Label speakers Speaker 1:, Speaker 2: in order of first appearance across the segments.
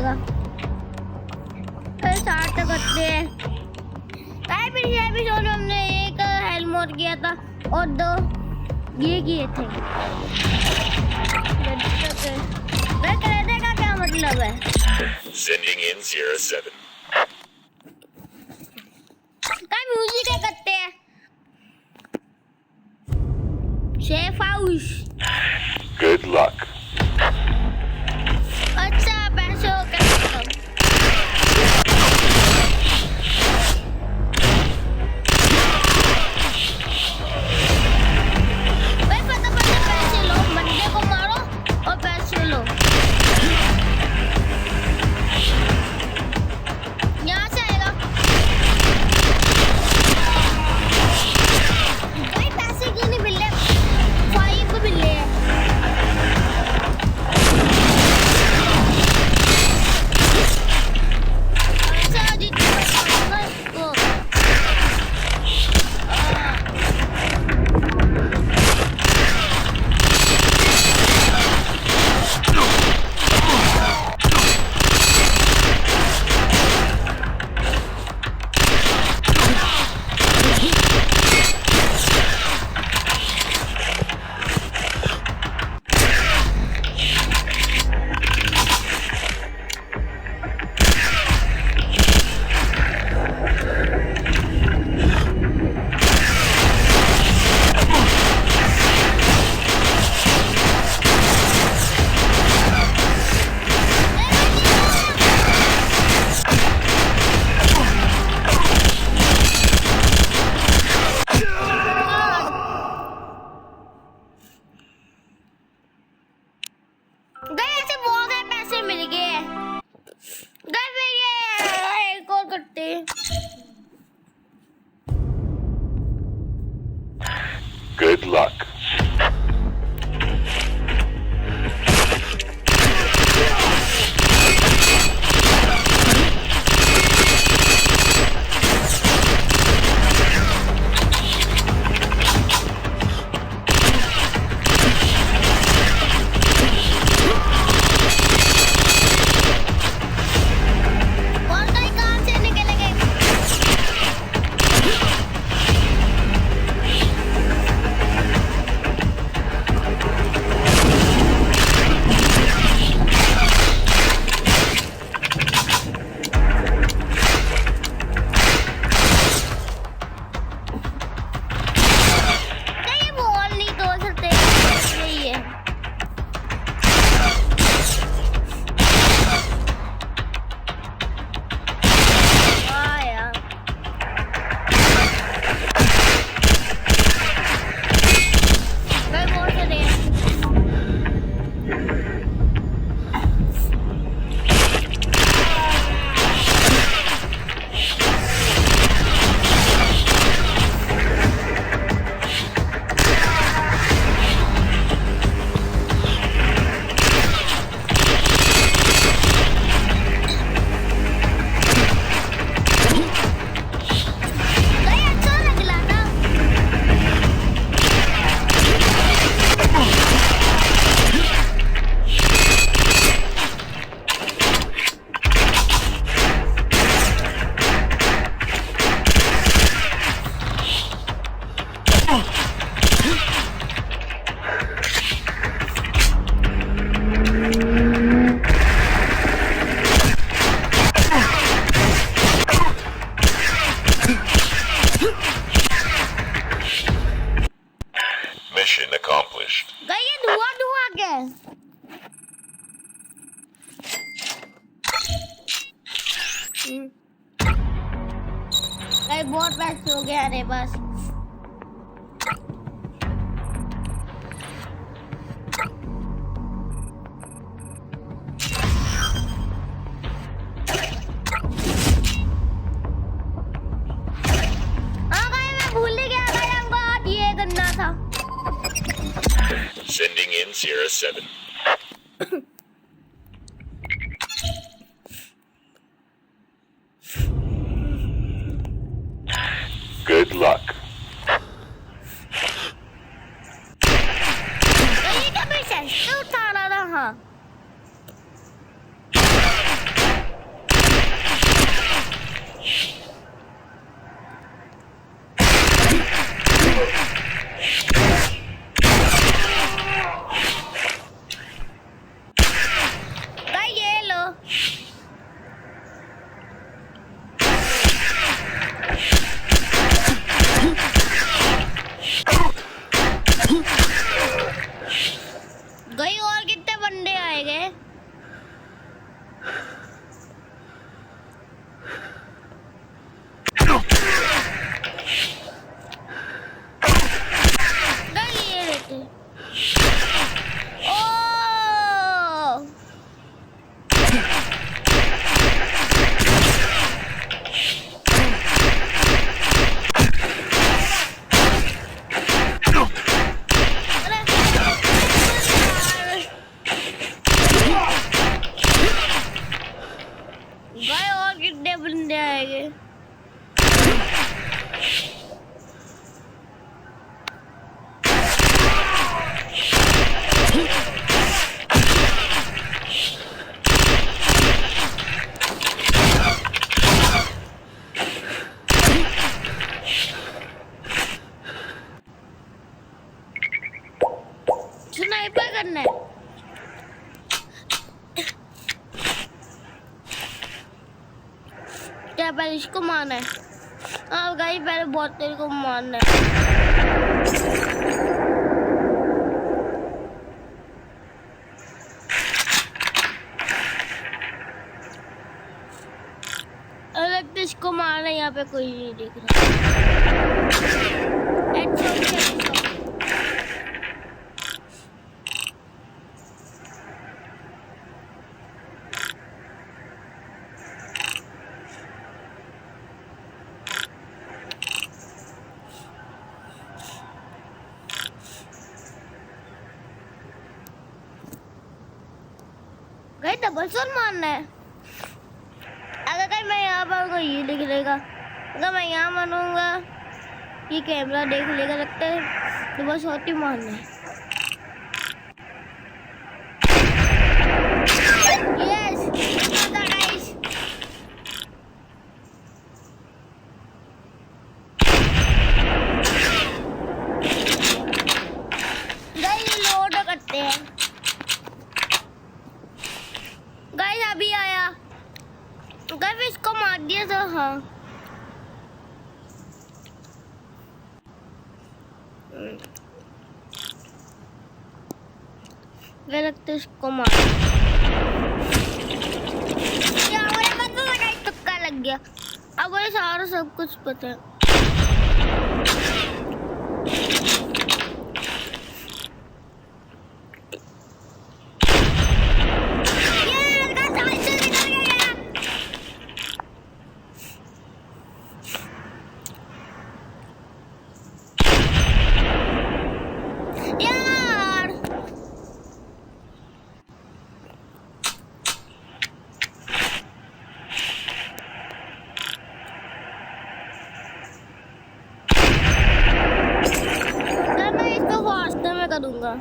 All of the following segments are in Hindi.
Speaker 1: जाएगा। स्टार्ट करते हैं। पिछले एपिसोड में हमने एक हेलमेट किया था और 2 ये किए थे। कहने का क्या मतलब है?
Speaker 2: Sending in 07.
Speaker 1: म्यूजिक क्या करते हैं? Safe house.
Speaker 2: Good luck.
Speaker 1: अच्छा पैसों का पैसे लो, बंदे को मारो और पैसे लो। यहाँ से आएगा भाई, पैसे क्यों नहीं मिल रहे? 5 मिल रहे हैं। अच्छा जितना पैसा इसको गए ऐसे बहुत सारे पैसे मिल गए। गए फिर ये एक और करते हैं।
Speaker 2: Good luck.
Speaker 1: और कहीं कहाँ से निकले गए? नहीं, ये बॉल नहीं तोड़ सकते। यही है। वाह यार। भाई बहुत सारे हैं। भाई अच्छा लग रहा था।
Speaker 2: Mission accomplished.
Speaker 1: गई ये धुआं क्या है? गई बहुत पैसे हो गए अरे बस। हाँ गई, मैं भूल ही गया भाई, हमको आज ये करना था।
Speaker 2: Sending in 07. Good luck.
Speaker 1: ये क्या पैसे उठा रहा था? हाँ बंदे आएंगे। स्नाइपर करना है। क्या पहले इसको मारना है? हाँ गाइस, पहले बहुत तेरे को मारना है। अलग तो इसको मारना है, यहाँ पे कोई नहीं देख रहा। गाइस डबल शॉट मारना है। अगर कहीं मैं यहाँ पर ये देख लेगा, अगर मैं यहाँ मारूंगा ये कैमरा देख लेगा, लगता है डबल शॉट ही मारना है। यस गाइस, गाइस लोड करते हैं। गाइस अभी आया, गाइस इसको मार दिया था। हाँ वे लगता है इसको मार। क्या मुझे पता था गाइस, तुक्का लग गया। अब मुझे सारा सब कुछ पता है। करूंगा।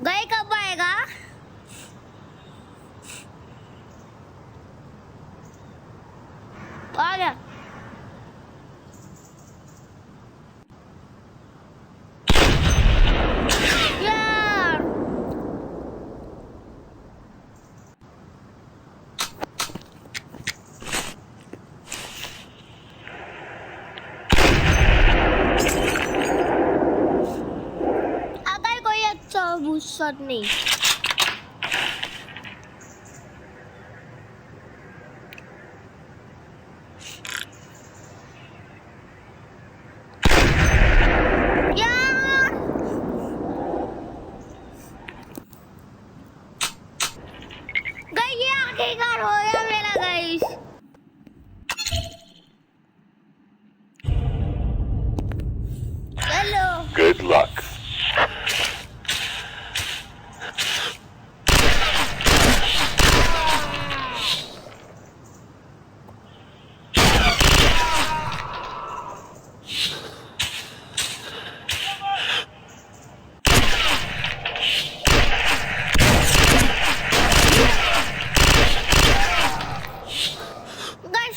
Speaker 1: गए कब आएगा? आ गया। यार अगर कोई अच्छा शॉट नहीं। आखिरकार हो गया मेरा गाइस। Hello
Speaker 2: Good luck.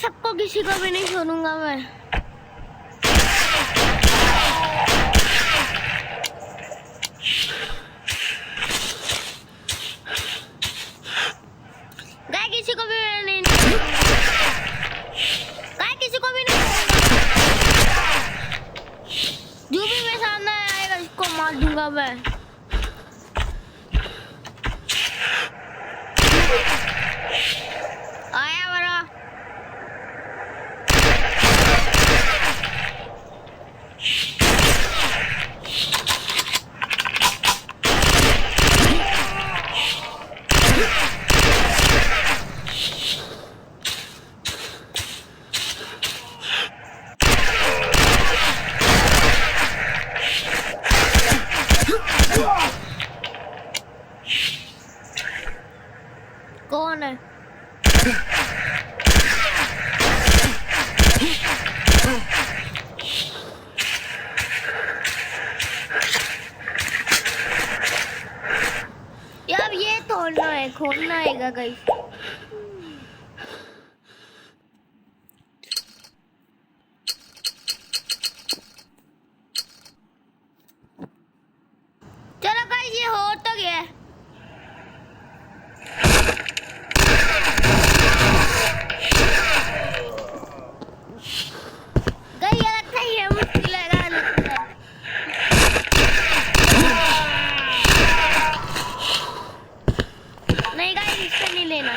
Speaker 1: सबको किसी को भी नहीं छोड़ूंगा मैं। गाय किसी को भी नहीं, गाय किसी को भी नहीं, जो भी मेरे सामने आएगा मार दूंगा मैं। आया बड़ा। कौन है? यार ये तोड़ना है, खोलना है गाइस। चलो गाइस ये हो तो गया। गाइस ये लगता है ये मुश्किल है। नहीं गाइस इससे नहीं लेना।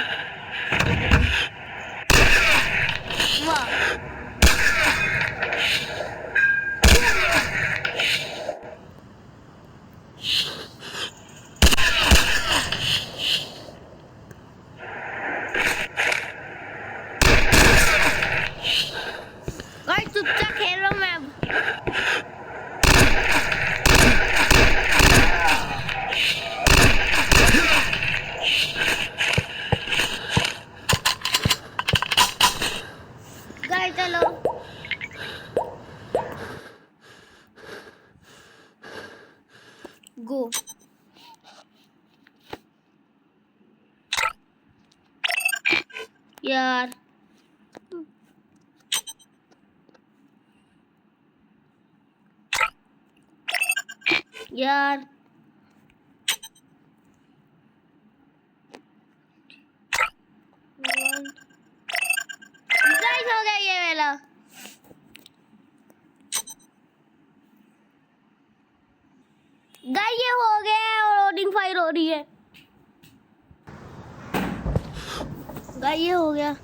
Speaker 1: वाह गाइस चुपचाप खेल रहा हूँ मैं अब। गाइस चलो गो। यार यार गाइस हो गया ये वाला। गाइस ये हो गया और लोडिंग फायर हो रही है। गाइस ये हो गया।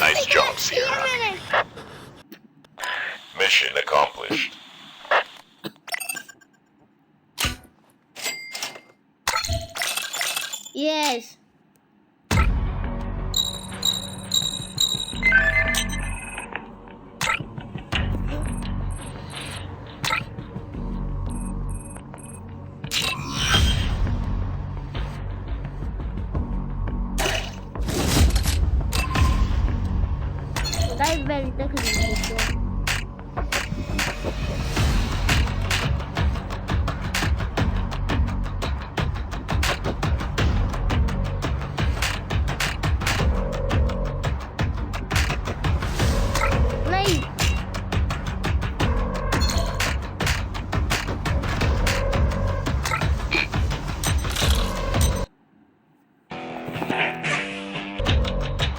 Speaker 2: Nice job, Sierra. Mission accomplished.
Speaker 1: Yes. Guys, belt तक खरीद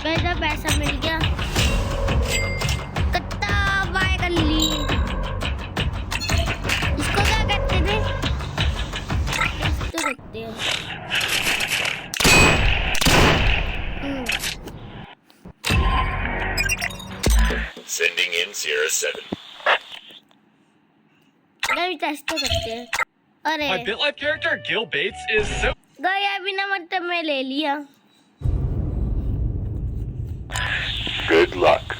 Speaker 1: नहीं पैसा मिल गया। इसको क्या कहते थे? तो कहते हैं
Speaker 2: Sending in Sierra 7.
Speaker 1: टेस्ट तो करते हैं। अरे
Speaker 3: My BitLife character, Gil Bates, is so
Speaker 1: गया बिना मतलब में ले लिया।
Speaker 2: Good luck.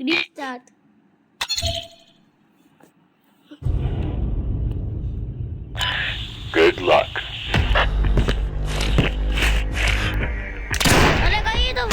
Speaker 1: Restart.
Speaker 2: Good luck.
Speaker 1: अरे गई तो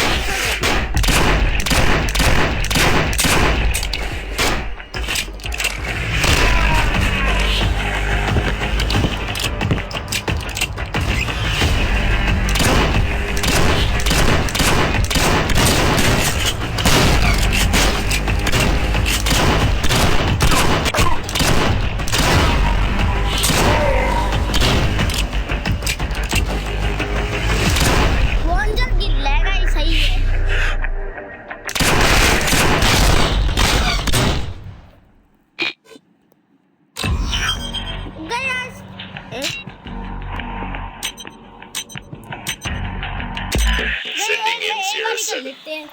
Speaker 2: Sending in Sierra 7.
Speaker 1: लेते हैं।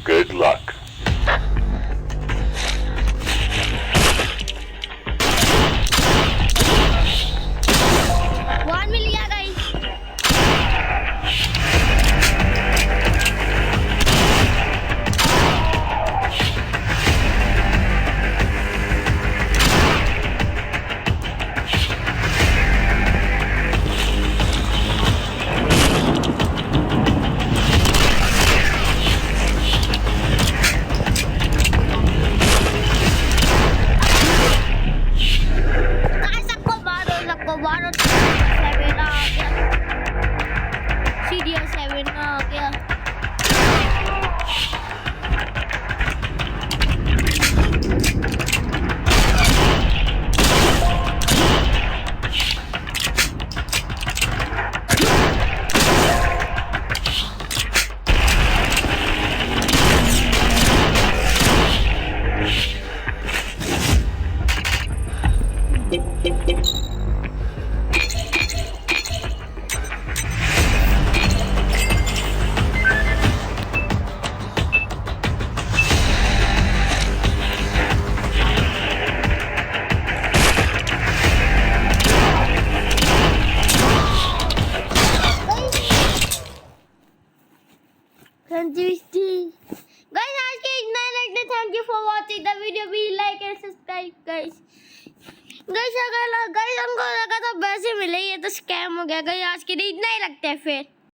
Speaker 2: Good luck.
Speaker 1: वन मिल गया गाइस। Guys, आज के इतना ही लगता है। Thank you for watching the video. भी like and subscribe guys. Guys अगर गाइस हमको लगा था पैसे मिले, ये तो स्कैम हो गया। गाइस आज के लिए इतना ही लगता है फिर।